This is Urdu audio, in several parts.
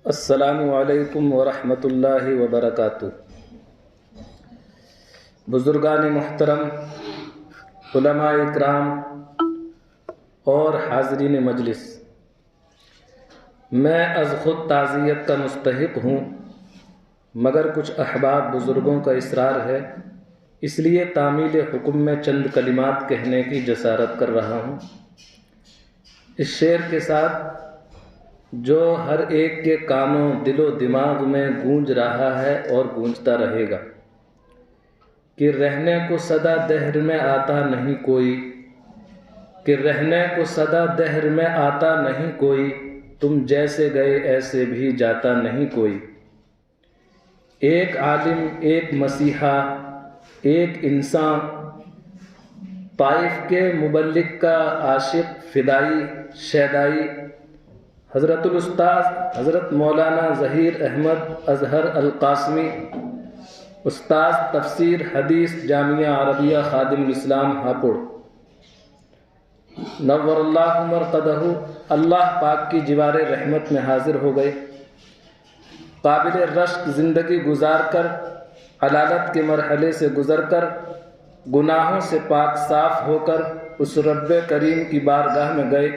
السلام علیکم ورحمۃ اللہ وبرکاتہ۔ بزرگان محترم، علماء اکرام اور حاضرین مجلس، میں از خود تعزیت کا مستحق ہوں، مگر کچھ احباب بزرگوں کا اصرار ہے، اس لیے تعمیل حکم میں چند کلمات کہنے کی جسارت کر رہا ہوں۔ اس شعر کے ساتھ جو ہر ایک کے کانوں، دل و دماغ میں گونج رہا ہے اور گونجتا رہے گا کہ رہنے کو صدا دہر میں آتا نہیں کوئی، کہ رہنے کو صدا دہر میں آتا نہیں کوئی، تم جیسے گئے ایسے بھی جاتا نہیں کوئی۔ ایک عالم، ایک مسیحا، ایک انسان، طائف کے مبلغ کا عاشق، فدائی، شیدائی، حضرت الاستاذ حضرت مولانا ظہیر احمد اظہر القاسمی، استاذ تفسیر حدیث جامعہ عربیہ خادم الاسلام ہاپوڑ، نور اللہ مرقدہ، اللہ پاک کی جوار رحمت میں حاضر ہو گئے۔ قابل رشک زندگی گزار کر، علالت کے مرحلے سے گزر کر، گناہوں سے پاک صاف ہو کر اس رب کریم کی بارگاہ میں گئے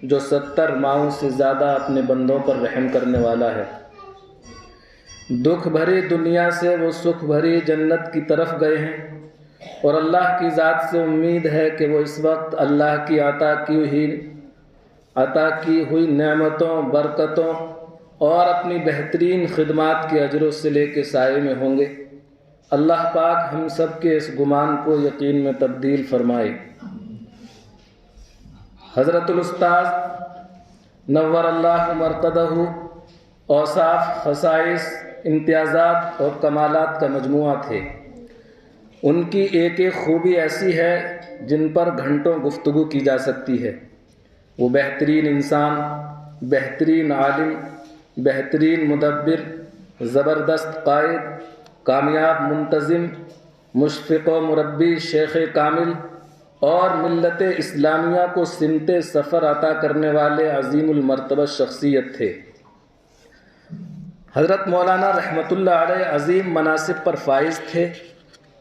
جو 70 ماہوں سے زیادہ اپنے بندوں پر رحم کرنے والا ہے۔ دکھ بھری دنیا سے وہ سکھ بھری جنت کی طرف گئے ہیں، اور اللہ کی ذات سے امید ہے کہ وہ اس وقت اللہ کی عطا کی ہوئی نعمتوں، برکتوں اور اپنی بہترین خدمات کے اجر و صلے کے سائے میں ہوں گے۔ اللہ پاک ہم سب کے اس گمان کو یقین میں تبدیل فرمائے۔ حضرت الاستاذ نور اللہ مرقدہ اوصاف، خصائص، امتیازات اور کمالات کا مجموعہ تھے۔ ان کی ایک ایک خوبی ایسی ہے جن پر گھنٹوں گفتگو کی جا سکتی ہے۔ وہ بہترین انسان، بہترین عالم، بہترین مدبر، زبردست قائد، کامیاب منتظم، مشفق و مربی، شیخ کامل اور ملت اسلامیہ کو سمت سفر عطا کرنے والے عظیم المرتبہ شخصیت تھے۔ حضرت مولانا رحمۃ اللہ علیہ عظیم مناصب پر فائز تھے،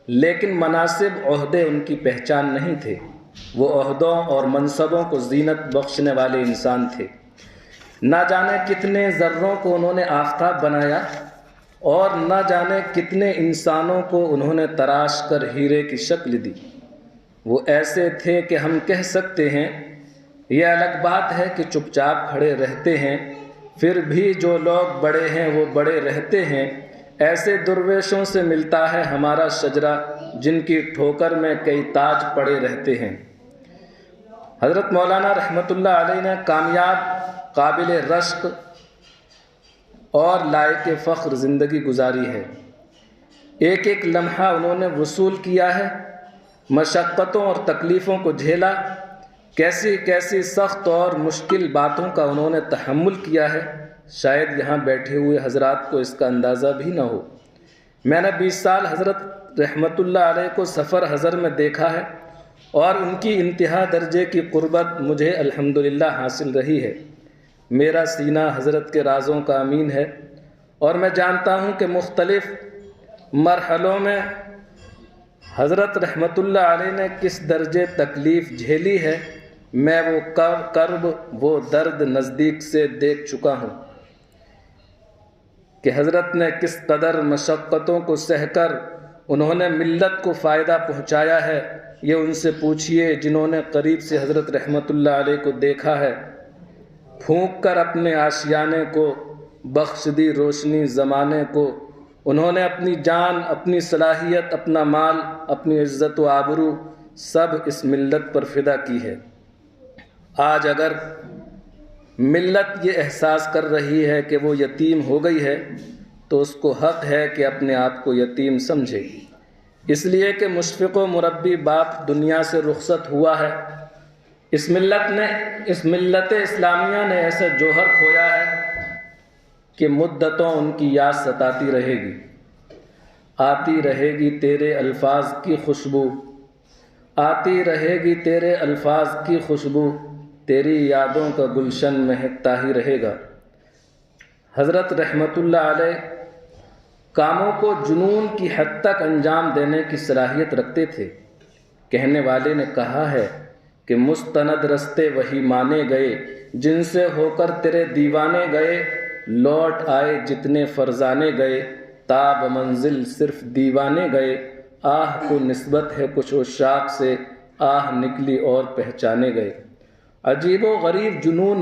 لیکن مناصب، عہدے ان کی پہچان نہیں تھے۔ وہ عہدوں اور منصبوں کو زینت بخشنے والے انسان تھے۔ نہ جانے کتنے ذروں کو انہوں نے آفتاب بنایا، اور نہ جانے کتنے انسانوں کو انہوں نے تراش کر ہیرے کی شکل دی۔ وہ ایسے تھے کہ ہم کہہ سکتے ہیں، یہ الگ بات ہے کہ چپ چاپ کھڑے رہتے ہیں، پھر بھی جو لوگ بڑے ہیں وہ بڑے رہتے ہیں۔ ایسے درویشوں سے ملتا ہے ہمارا شجرہ جن کی ٹھوکر میں کئی تاج پڑے رہتے ہیں۔ حضرت مولانا رحمۃ اللہ علیہ نے کامیاب، قابل رشک اور لائق فخر زندگی گزاری ہے۔ ایک ایک لمحہ انہوں نے وصول کیا ہے، مشقتوں اور تکلیفوں کو جھیلا، کیسی کیسی سخت اور مشکل باتوں کا انہوں نے تحمل کیا ہے، شاید یہاں بیٹھے ہوئے حضرات کو اس کا اندازہ بھی نہ ہو۔ میں نے 20 سال حضرت رحمۃ اللہ علیہ کو سفر حضر میں دیکھا ہے، اور ان کی انتہا درجے کی قربت مجھے الحمدللہ حاصل رہی ہے۔ میرا سینہ حضرت کے رازوں کا امین ہے، اور میں جانتا ہوں کہ مختلف مرحلوں میں حضرت رحمۃ اللہ علیہ نے کس درجے تکلیف جھیلی ہے۔ میں وہ کرب، وہ درد نزدیک سے دیکھ چکا ہوں کہ حضرت نے کس قدر مشقتوں کو سہ کر انہوں نے ملت کو فائدہ پہنچایا ہے۔ یہ ان سے پوچھئے جنہوں نے قریب سے حضرت رحمۃ اللہ علیہ کو دیکھا ہے۔ پھونک کر اپنے آشیانے کو بخش دی روشنی زمانے کو، انہوں نے اپنی جان، اپنی صلاحیت، اپنا مال، اپنی عزت و آبرو سب اس ملت پر فدا کی ہے۔ آج اگر ملت یہ احساس کر رہی ہے کہ وہ یتیم ہو گئی ہے، تو اس کو حق ہے کہ اپنے آپ کو یتیم سمجھے، اس لیے کہ مشفق و مربی باپ دنیا سے رخصت ہوا ہے۔ اس ملت اسلامیہ نے ایسا جوہر کھویا ہے کہ مدتوں ان کی یاد ستاتی رہے گی۔ آتی رہے گی تیرے الفاظ کی خوشبو، آتی رہے گی تیرے الفاظ کی خوشبو، تیری یادوں کا گلشن مہکتا ہی رہے گا۔ حضرت رحمۃ اللہ علیہ کاموں کو جنون کی حد تک انجام دینے کی صلاحیت رکھتے تھے۔ کہنے والے نے کہا ہے کہ مستند رستے وہی مانے گئے جن سے ہو کر تیرے دیوانے گئے، لوٹ آئے جتنے فرزانے گئے، تاب منزل صرف دیوانے گئے، آہ کو نسبت ہے کچھ عشاق سے، آہ نکلی اور پہچانے گئے۔ عجیب و غریب جنون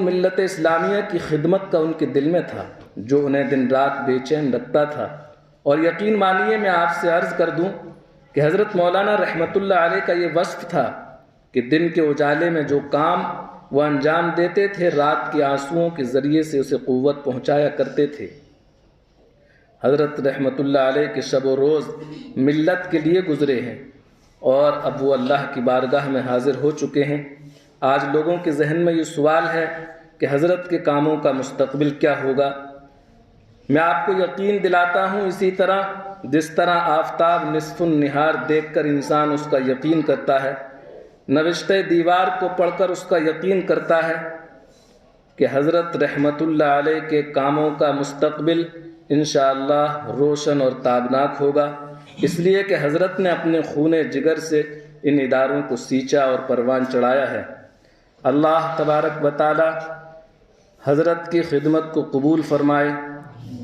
ملت اسلامیہ کی خدمت کا ان کے دل میں تھا، جو انہیں دن رات بے چین رکھتا تھا۔ اور یقین مانیے میں آپ سے عرض کر دوں کہ حضرت مولانا رحمۃ اللہ علیہ کا یہ وصف تھا کہ دن کے اجالے میں جو کام وہ انجام دیتے تھے، رات کے آنسوؤں کے ذریعے سے اسے قوت پہنچایا کرتے تھے۔ حضرت رحمۃ اللہ علیہ کے شب و روز ملت کے لیے گزرے ہیں اور اب وہ اللہ کی بارگاہ میں حاضر ہو چکے ہیں۔ آج لوگوں کے ذہن میں یہ سوال ہے کہ حضرت کے کاموں کا مستقبل کیا ہوگا؟ میں آپ کو یقین دلاتا ہوں، اسی طرح جس طرح آفتاب نصف النہار دیکھ کر انسان اس کا یقین کرتا ہے، نوشتہ دیوار کو پڑھ کر اس کا یقین کرتا ہے کہ حضرت رحمۃ اللہ علیہ کے کاموں کا مستقبل انشاءاللہ روشن اور تابناک ہوگا، اس لیے کہ حضرت نے اپنے خون جگر سے ان اداروں کو سینچا اور پروان چڑھایا ہے۔ اللہ تبارک و تعالی حضرت کی خدمت کو قبول فرمائے۔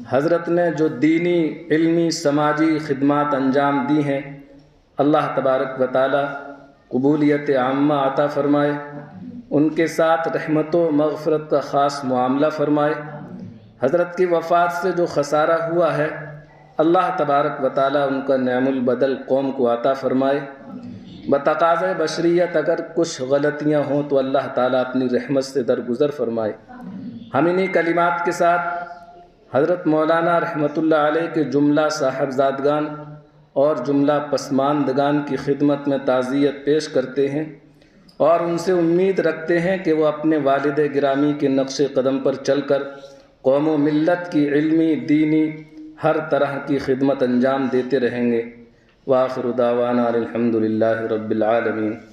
حضرت نے جو دینی، علمی، سماجی خدمات انجام دی ہیں، اللہ تبارک و تعالی قبولیت عامہ عطا فرمائے، ان کے ساتھ رحمت و مغفرت کا خاص معاملہ فرمائے۔ حضرت کی وفات سے جو خسارہ ہوا ہے، اللہ تبارک و تعالی ان کا نعم البدل قوم کو عطا فرمائے۔ بتقاضۂ بشریت اگر کچھ غلطیاں ہوں تو اللہ تعالیٰ اپنی رحمت سے درگزر فرمائے۔ ہم انہی کلمات کے ساتھ حضرت مولانا رحمۃ اللہ علیہ کے جملہ صاحبزادگان اور جملہ پسماندگان کی خدمت میں تعزیت پیش کرتے ہیں اور ان سے امید رکھتے ہیں کہ وہ اپنے والد گرامی کے نقش قدم پر چل کر قوم و ملت کی علمی، دینی ہر طرح کی خدمت انجام دیتے رہیں گے۔ وآخر دعوانا الحمد للہ رب العالمین۔